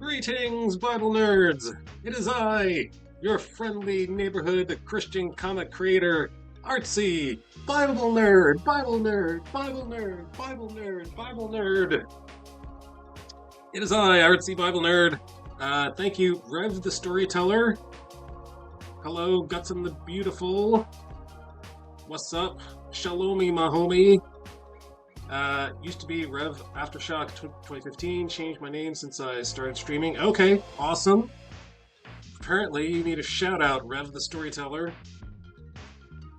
Greetings, Bible nerds! It is I, your friendly neighborhood Christian comic creator, Artsy, Bible nerd, Bible nerd, Bible nerd, Bible nerd, Bible nerd. It is I, Artsy Bible nerd. Thank you, Rev the Storyteller. Hello, Gutson the Beautiful. What's up? Shalomi, my homie. Used to be Rev Aftershock 2015. Changed my name since I started streaming. Okay, awesome. Apparently, you need a shout out, Rev the Storyteller.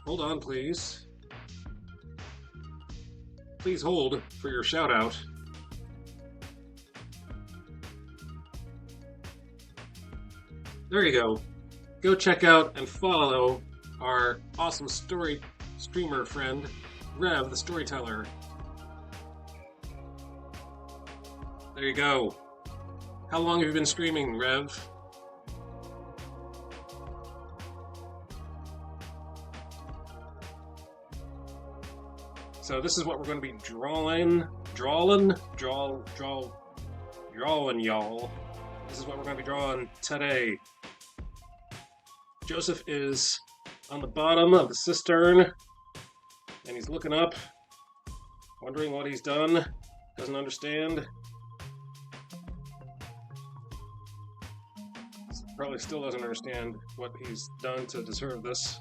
Hold on, please. Please hold for your shout out. There you go. Go check out and follow our awesome story streamer friend, Rev the Storyteller. There you go. How long have you been streaming, Rev? So this is what we're going to be drawing, y'all. This is what we're going to be drawing today. Joseph is on the bottom of the cistern, and he's looking up, wondering what he's done, doesn't understand. Probably still doesn't understand what he's done to deserve this.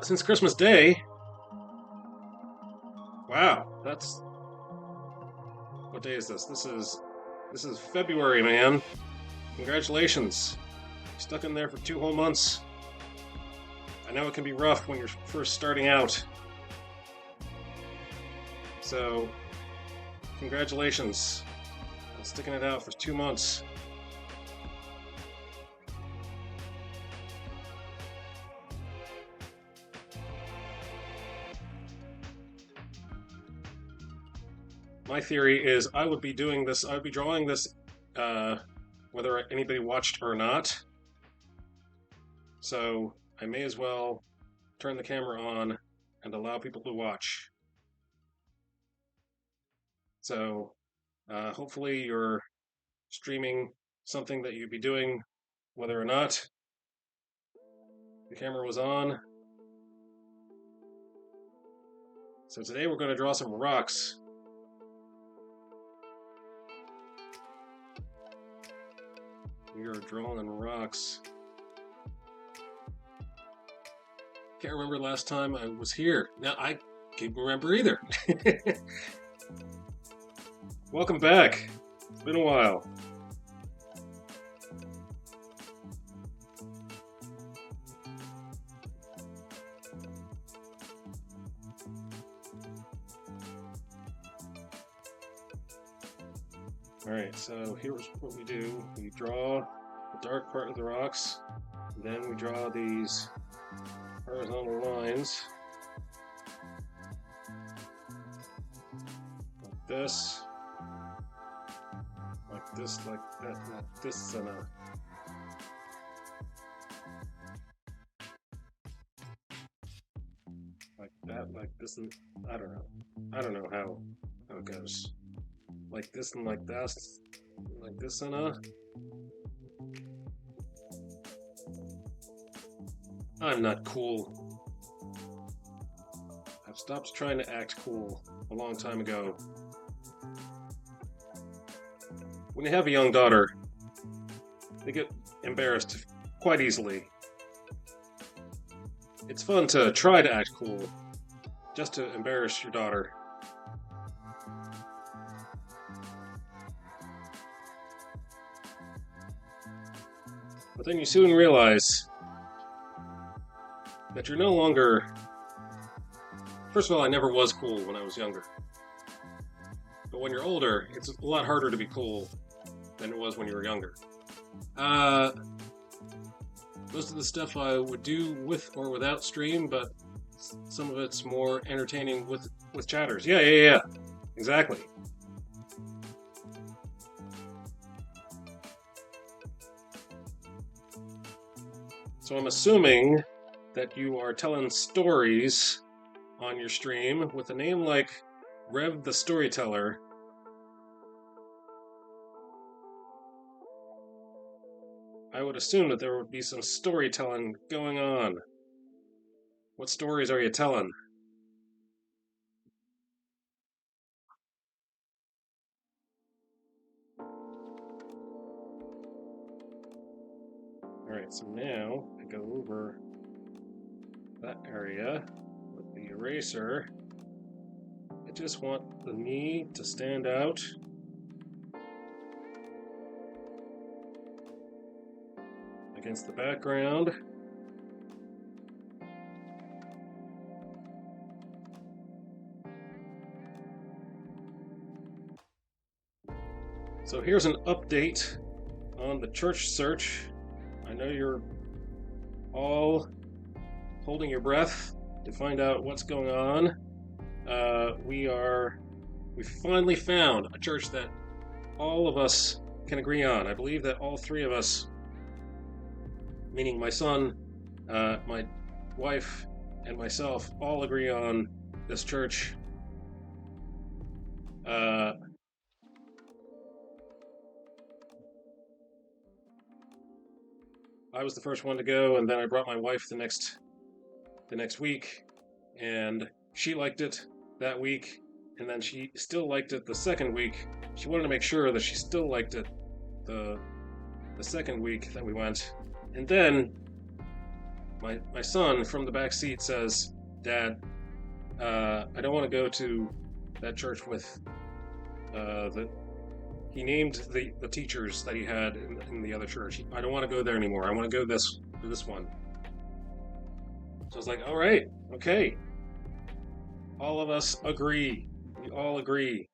Since Christmas Day, wow, that's, what day is this? This is February, man. Congratulations. You stuck in there for 2 whole months. I know it can be rough when you're first starting out. So, congratulations on sticking it out for 2 months. My theory is I would be drawing this whether anybody watched or not. So I may as well turn the camera on and allow people to watch. So hopefully you're streaming something that you'd be doing whether or not the camera was on. So today we're going to draw some rocks. We are drawing rocks. Can't remember last time I was here. Now I can't remember either. Welcome back. It's been a while. Alright, so here's what we do. We draw the dark part of the rocks, then we draw these horizontal lines. Like this, like that, like this, and like that, like this, and I don't know. I don't know how it goes. Like this and like that, like this and I'm not cool. I've stopped trying to act cool a long time ago. When you have a young daughter, they get embarrassed quite easily. It's fun to try to act cool, just to embarrass your daughter. But then you soon realize that you're no longer... First of all, I never was cool when I was younger. But when you're older, it's a lot harder to be cool than it was when you were younger. Most of the stuff I would do with or without stream, but some of it's more entertaining with chatters. Yeah. Exactly. So I'm assuming that you are telling stories on your stream with a name like Rev the Storyteller. I would assume that there would be some storytelling going on. What stories are you telling? Alright, so now I go over that area with the eraser. I just want the me to stand out. Against the background. So here's an update on the church search. I know you're all holding your breath to find out what's going on. We finally found a church that all of us can agree on. I believe that all three of us, meaning my son, my wife, and myself, all agree on this church. I was the first one to go, and then I brought my wife the next week, and she liked it that week, and then she still liked it the second week. She wanted to make sure that she still liked it the second week that we went, and then my son from the back seat says, "Dad, I don't want to go to that church with the." He named the teachers that he had in the other church. I don't want to go there anymore. I want to go to this one. So I was like, all right, okay. All of us agree. We all agree.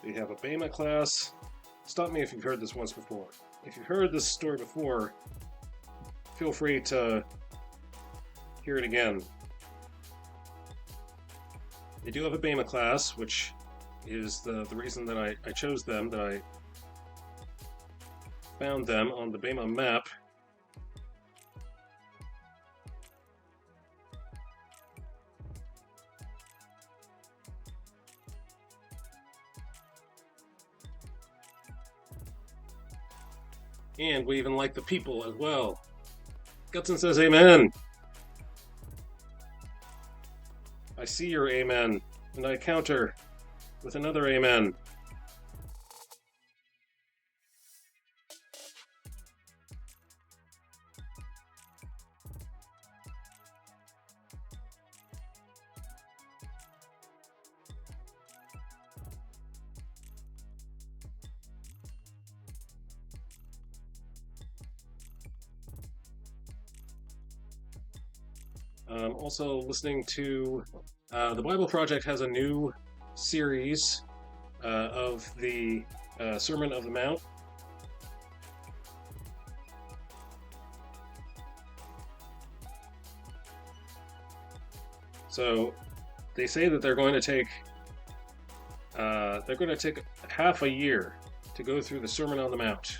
We have a Bema class. Stop me if you've heard this once before. If you've heard this story before, feel free to hear it again. They do have a Bema class, which is the reason that I chose them, that I found them on the Bema map. And we even like the people as well. Gutson says amen. I see your amen, and I counter with another amen. Also listening to the Bible Project has a new series of the Sermon of the Mount. So they say that they're going to take half a year to go through the Sermon on the Mount.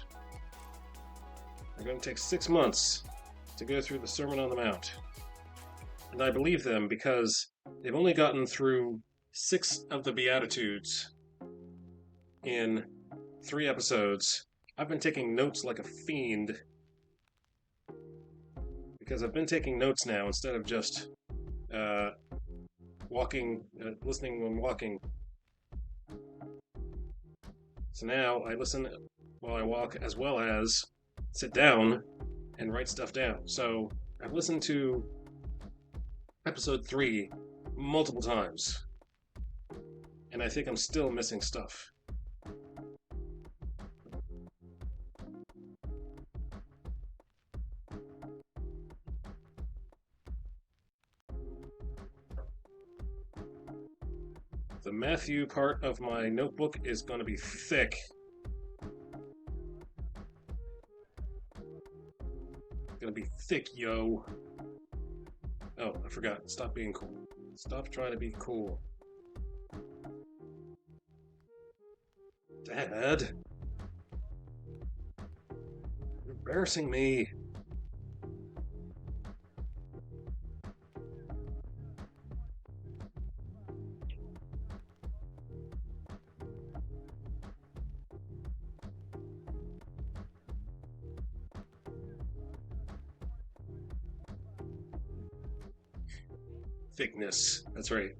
They're going to take 6 months to go through the Sermon on the Mount. And I believe them because they've only gotten through 6 of the Beatitudes in 3 episodes. I've been taking notes like a fiend because I've been taking notes now instead of just listening when walking. So now I listen while I walk as well as sit down and write stuff down. So I've listened to episode 3 multiple times, and I think I'm still missing stuff. The Matthew part of my notebook is going to be thick. gonna be thick, yo. Oh, I forgot. Stop being cool. Stop trying to be cool. Dad, you're embarrassing me. Thickness. That's right.